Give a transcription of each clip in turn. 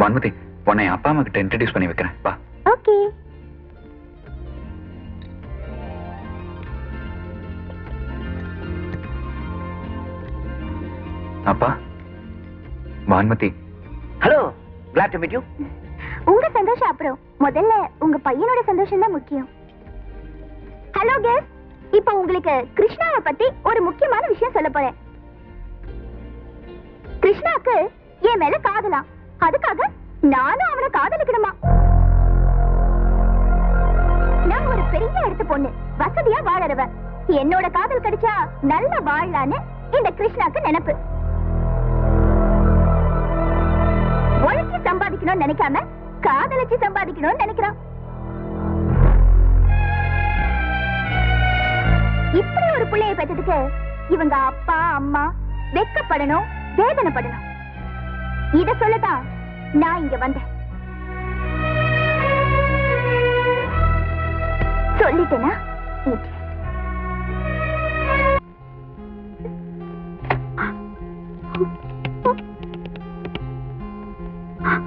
வான்மதி, உன்னை அப்பா அம்மா கிட்ட இன்ட்ரடியூஸ் பண்ணி வைக்கிறேன். வா. ஓகே. அப்பா, Vanmathi. Hello, glad to meet you. உங்க சந்தோஷம் அப்புறம், முதல்ல உங்க பையனோட சந்தோஷம் தான் முக்கியம். ஹலோ கெஸ்ட், இப்போ உங்களுக்கு கிருஷ்ணாவை பத்தி ஒரு முக்கியமான விஷயம் சொல்ல போறேன். கிருஷ்ணாக்கு என் மேல காதலாம், அதுக்காக நானும் அவனை காதலிக்கணுமா? நான் ஒரு பெரிய இடத்து பொண்ணு, வசதியா வாழறவ. என்னோட காதல் கிடைச்சா நல்ல வாழலான்னு இந்த கிருஷ்ணாக்கு நினைப்பு. உழைச்சி சம்பாதிக்கணும்னு நினைக்காம காதலிச்சு சம்பாதிக்கணும்னு நினைக்கிறான். இப்படி ஒரு பிள்ளையை பெற்றதுக்கு இவங்க அப்பா அம்மா வெட்கப்படணும், வேதனைப்படணும். இத சொல்லதான் நான் இங்க வந்தேன். சொல்லிட்டேனா?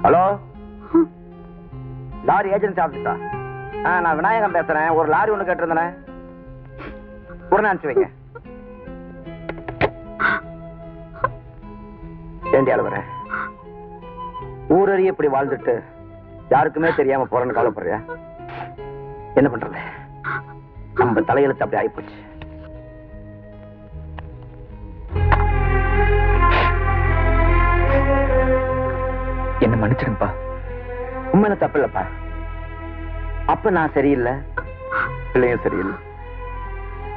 ஹலோ, லாரி ஏஜென்சி ஆபீஸா? நான் விநாயகம் பேசுறேன். ஒரு லாரி ஒண்ணு கேட்டிருந்தேன், உடனே அனுப்பிச்சு வைங்க. ஏண்டி அழுவுற? ஊரறிய இப்படி வாழ்ந்துட்டு யாருக்குமே தெரியாம போறேன்னு கவலைப்படுறியா? என்ன பண்றது, நம்ம தலையெழுத்து அப்படி ஆயிப்போச்சு. என்ன மன்னிச்சிருப்பா. உண்மையில தப்பு இல்லப்பா. அப்ப நான் சரியில்லை, பிள்ளையும் சரியில்லை.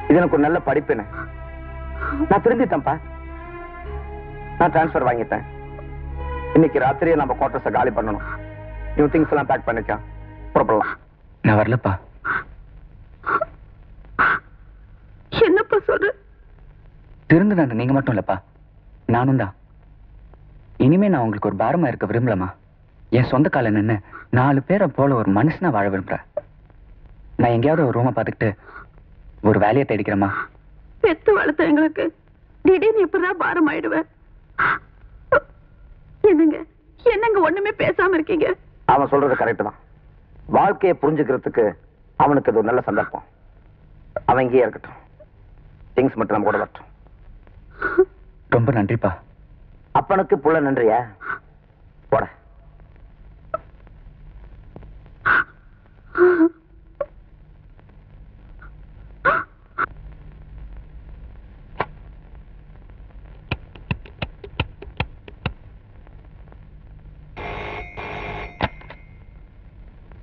இது எனக்கு ஒரு நல்ல படிப்புன்னு நான் திருந்திட்டேன்ப்பா. நான் டிரான்ஸ்பர் வாங்கிட்டேன். இன்னைக்கு ராத்திரியே நம்ம குவார்டர்ஸை காலி பண்ணணும். நியூ திங்ஸ் எல்லாம் பேக் பண்ணிக்க புறப்படலாம். நான் வரலப்பா. என்னப்பா சொல்ற? திருந்துனது நீங்க மட்டும் இல்லப்பா, நானும் தான். இனிமே நான் உங்களுக்கு ஒரு பாரமா இருக்க விரும்பலமா. என் சொந்த கால நின்று 4 பேரை போல ஒரு மனுஷனா வாழ விரும்புறேன். நான் எங்கேயாவது ஒரு ரூமை பார்த்துக்கிட்டு ஒரு வேலையை தேடிக்கிறேமா. பெத்து வளர்த்த எங்களுக்கு திடீர்னு இப்பதான் பாரம் ஆயிடுவேன். என்னங்க என்னங்க ஒண்ணுமே பேசாம இருக்கீங்க? அவன் சொல்றது கரெக்ட் தான். வாழ்க்கையை புரிஞ்சுக்கிறதுக்கு அவனுக்கு அது ஒரு நல்ல சந்தர்ப்பம். அவன் இங்கேயே இருக்கட்டும், திங்ஸ் மட்டும் நம்ம கூட வரட்டும். ரொம்ப நன்றிப்பா. அப்பனுக்கு புள்ள நன்றியா? போட.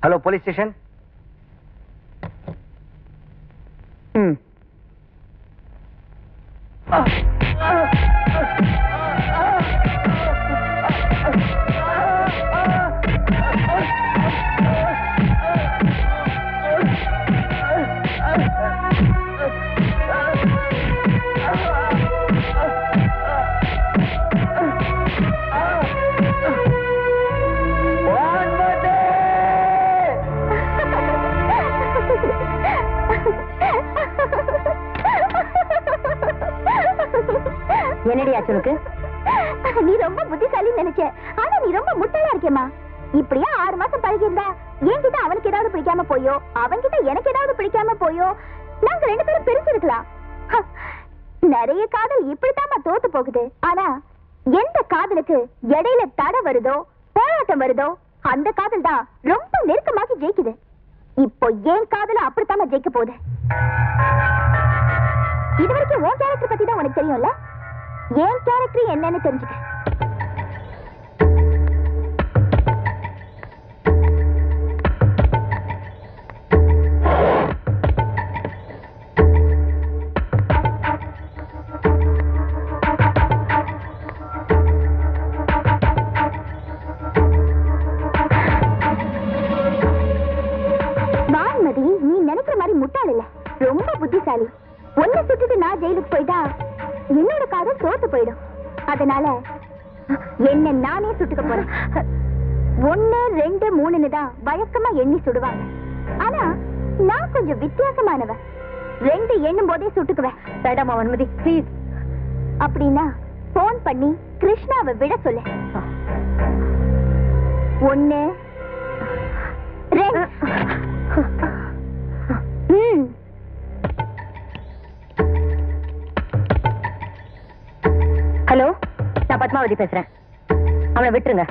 Hello, police station. என்னடி ஆச்சுனுக்கு? நீ ரொம்ப புத்திசாலின்னு நினைச்சேன், ஆனா நீ ரொம்ப முட்டாளா இருக்கேமா. இப்படியா 6 மாசம் பழகி இருந்தா என்கிட்ட அவனுக்கு ஏதாவது பிடிக்காம போயோ, அவன்கிட்ட எனக்கு ஏதாவது பிடிக்காம போயோ, நாங்க 2 பேரும் பிரிச்சிருக்கலாம். நிறைய காதல் இப்படித்தாமா தோத்து போகுது. ஆனா எந்த காதலுக்கு இடையில தடை வருதோ, போராட்டம் வருதோ, அந்த காதல் தான் ரொம்ப நெருக்கமாகி ஜெயிக்குது. இப்போ என் காதல அப்படித்தாம ஜெயிக்க போகுது. இது வரைக்கும் உன் கேரக்டர் பத்தி தான் உனக்கு தெரியும்ல. என் கேரக்டர் என்னன்னு தெரிஞ்சுக்க. வான்மதி, நீ நினைக்கிற மாதிரி முட்டாள் இல்ல, ரொம்ப புத்திசாலி. ஒன்ன சுட்டுட்டு நான் ஜெயிலுக்கு போயிட்டா என்னோட காதல் தோத்து போயிடும். அதனால என்ன நானே சுட்டுக்க போறேன். 1, 2, 3ன்னு தான் வழக்கமா எண்ணி சுடுவாங்க. ஆனா நான் கொஞ்சம் வித்தியாசமானவ. 2 எண்ணும் போதே சுட்டுக்குவேன். வேண்டாமா வன்மதி, ப்ளீஸ். அப்படின்னா போன் பண்ணி கிருஷ்ணாவை விட சொல்லு. 1 2 ஹலோ, நான் பத்மாவதி பேசுறேன். அவனை விட்டுருங்க.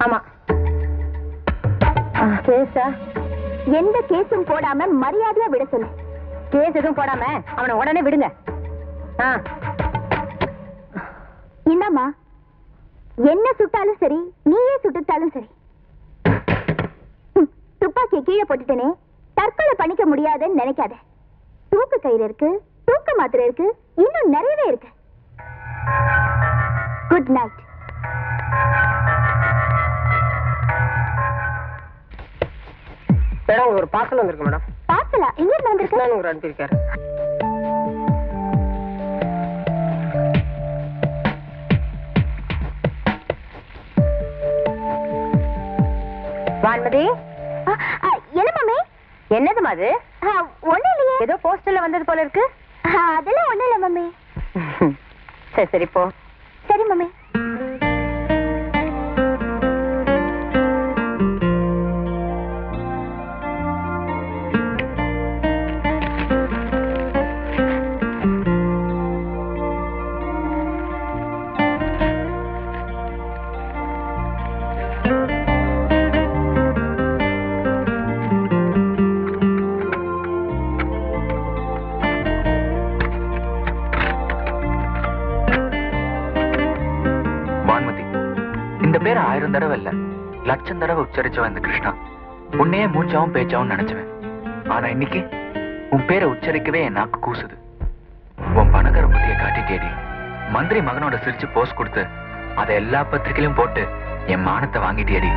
ஆமா. கேஸா? எந்த கேஸும் போடாம மரியாதையா விட சொல்லு. கேஸ் எதுவும் போடாம அவனை உடனே விடுங்க. இந்தாமா, என்ன சுட்டாலும் சரி, நீயே சுட்டுட்டாலும் சரி. துப்பாக்கியை கீழே போட்டுட்டேனே, தற்கொலை பண்ணிக்க முடியாதுன்னு நினைக்காத. தூக்கு கயிறு இருக்கு, தூக்க மாத்திரை இருக்கு, இன்னும் நிறையவே இருக்கு. Good night. மேடம், ஒரு பார்சல் வந்திருக்கு மேடம். பார்சலா? எங்க இருந்து வந்திருக்கு? உங்களுக்கு அனுப்பியிருக்காரு. வான்மதி, என்ன மம்மி? என்னதுமா அது? ஒண்ணும் இல்லையே. ஏதோ போஸ்டர்ல வந்தது போல இருக்கு. அதெல்லாம் ஒண்ணும் இல்ல மம்மி. சரி சரி போ. சரி மம்மி. பேர் 1000 தடவை இல்ல, லட்சம் தடவை உச்சரிச்சவன் இந்த கிருஷ்ணா. உன்னையே மூச்சாவும் பேச்சாவும் நினைச்சுவேன். ஆனா இன்னைக்கு உன் பேரை உச்சரிக்கவே என் நாக்கு கூசுது. உன் பணக்கார புத்தியை காட்டிட்டேடி. மந்திரி மகனோட சிரிச்சு போஸ்ட் கொடுத்து அதை எல்லா பத்திரிகையிலும் போட்டு என் மானத்தை வாங்கிட்டேடி.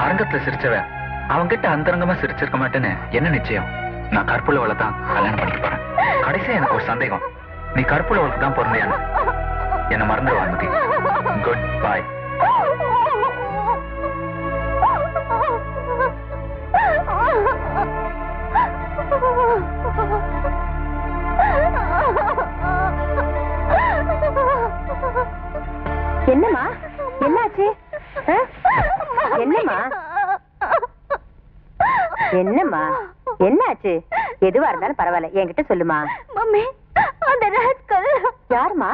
அரங்கத்துல சிரிச்சவன் அவன்கிட்ட அந்தரங்கமா சிரிச்சிருக்க மாட்டேன்னு என்ன நிச்சயம்? நான் கற்புள்ளவளை தான் கல்யாணம் பண்ணிக்க போறேன். கடைசியா எனக்கு ஒரு சந்தேகம், நீ கற்புள்ளவளுக்கு தான் பிறந்தியான்னு. என்ன மறந்துடுவா மதி. Good bye. என்னம்மா, என்னாச்சு? என்னம்மா என்னம்மா என்னாச்சு? எதுவா இருந்தாலும் பரவாயில்ல, என்கிட்ட சொல்லுமா. மம்மி, அந்த ராஸ்கல். யாருமா?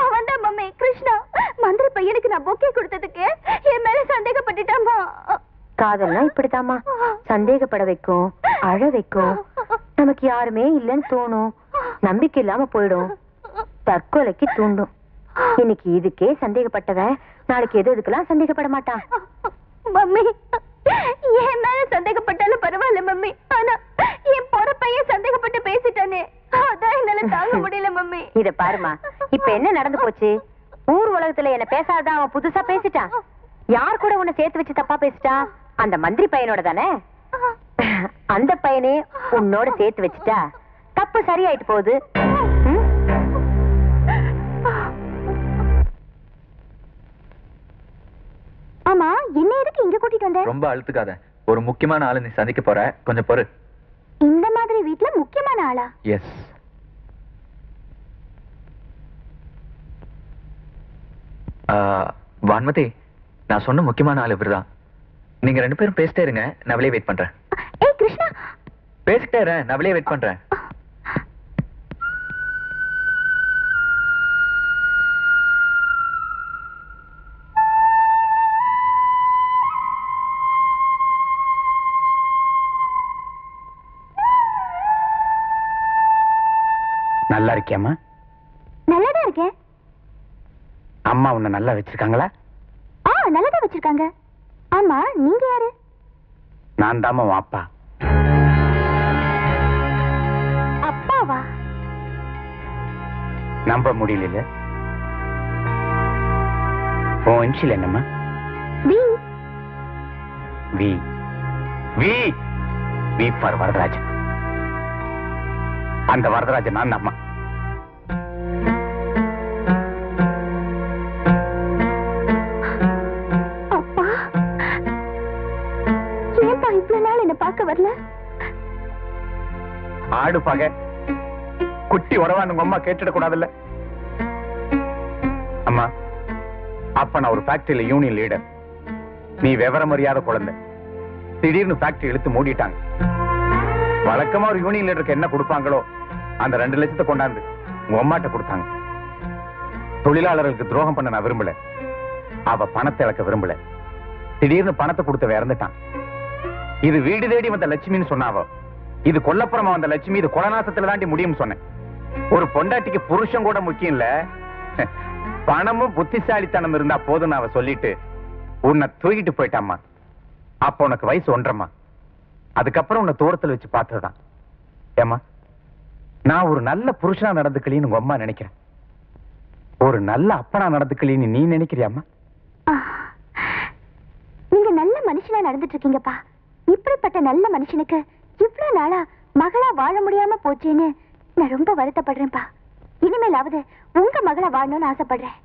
அவன்தான் மம்மி, கிருஷ்ணா. மந்திரி பையனுக்கு நான் பொக்கே கொடுத்ததுக்கு என் மேல சந்தேகப்பட்டுட்டாமா. காதல்னா இப்படித்தாமா, சந்தேகப்பட வைக்கும், அழ வைக்கும். நமக்கு யாருமே இல்லைன்னு தோணும், நம்பிக்கை இல்லாம போயிடும், தற்கொலைக்கு தூண்டும். இன்னைக்கு இதுக்கே சந்தேகப்பட்டவன் நாளைக்கு எதுக்கெல்லாம் சந்தேகப்பட மாட்டான். மம்மி, என் மேல சந்தேகப்பட்டாலும் பரவாயில்ல மம்மி, ஆனா என் பொறப்பையே சந்தேகப்பட்டு பேசிட்டானே, அதான் என்னால தாங்க முடியல மம்மி. இத பாருமா, இப்ப என்ன நடந்து போச்சு? ஊர் உலகத்துல என்ன பேசாதான் அவன் புதுசா பேசிட்டான். யார் கூட உன்னை சேர்த்து வச்சு தப்பா பேசிட்டான்? அந்த மந்திரி பையனோட தானே. அந்த பையனே உன்னோட சேர்த்து வச்சுட்டா தப்பு சரியாயிட்டு போகுது. ஆமா, என்ன எதுக்கு இங்க கூட்டிட்டு வந்த? ரொம்ப அழுத்துக்காத, ஒரு முக்கியமான ஆளு நீ சந்திக்க போற, கொஞ்சம் பொறு. இந்த மாதிரி வீட்ல முக்கியமான ஆளா? எஸ். வான்மதி, நான் சொன்ன முக்கியமான ஆள் இவர்தான். நீங்க 2 பேரும் பேசிட்டே இருங்க, நான் வெளியே வெயிட் பண்றேன். ஏய் கிருஷ்ணா, பேசிட்டே இரு, நான் வெளியே வெயிட் பண்றேன். நல்லா இருக்கியாமா? நல்லாதான் இருக்கேன். அம்மா உன்னை நல்லா வச்சிருக்காங்களா? நல்லாதான் வச்சிருக்காங்க. ஆமா, நீங்க யாரு? நான் தாமா உன் அப்பா. அப்பாவா? நம்ப முடியல. உன் இன்ஷியல் என்னம்மா? V. V V V for Varadarajan. அந்த வரதராஜன் நான் அம்மா. அப்பா, ஏன்பா இவ்வளவு நாள் என்ன பார்க்க வரல? ஆடு பகை குட்டி உறவான்னு உங்க அம்மா கேட்டுட கூடாதுல்ல. அம்மா, அப்ப நான் ஒரு ஃபேக்டரியில யூனியன் லீடர். நீ விவரம் அறியாத குழந்தை. திடீர்னு ஃபேக்டரி இழுத்து மூடிட்டாங்க. வழக்கமா ஒரு யூனியன் லீடருக்கு என்ன கொடுப்பாங்களோ அந்த 2 லட்சத்தை கொண்டாந்து உங்க அம்மாட்ட கொடுத்தாங்க. தொழிலாளர்களுக்கு துரோகம் பண்ண நான் விரும்பல. அவ பணத்தை இழக்க விரும்பல. திடீர்னு பணத்தை கொடுத்த இறந்துட்டான். இது வீடு தேடி வந்த லட்சுமின்னு சொன்னாவோ, இது கொல்லப்புறமா வந்த லட்சுமி, இது கொலநாசத்துல தாண்டி முடியும்னு சொன்னேன். ஒரு பொண்டாட்டிக்கு புருஷன் கூட முக்கியம் இல்ல, பணமும் புத்திசாலித்தனம் இருந்தா போதும் அவ சொல்லிட்டு உன்னை தூக்கிட்டு போயிட்டாமா. அப்ப உனக்கு வயசு 1.5. அதுக்கப்புறம் உன்னை தூரத்துல வச்சு பார்த்ததுதான். ஏமா, நான் ஒரு நல்ல புருஷனா நடந்துக்கலின்னு உங்க அம்மா நினைக்கிறேன். ஒரு நல்ல அப்பனா நடந்துக்கலின்னு நீ நினைக்கிறியாமா? நீங்க நல்ல மனுஷனா நடந்துட்டு இருக்கீங்கப்பா. இப்படிப்பட்ட நல்ல மனுஷனுக்கு இவ்வளவு நாளா மகளா வாழ முடியாம போச்சேன்னு நான் ரொம்ப வருத்தப்படுறேன்ப்பா. இனிமேலாவது உங்க மகளா வாழணும்னு ஆசைப்படுறேன்.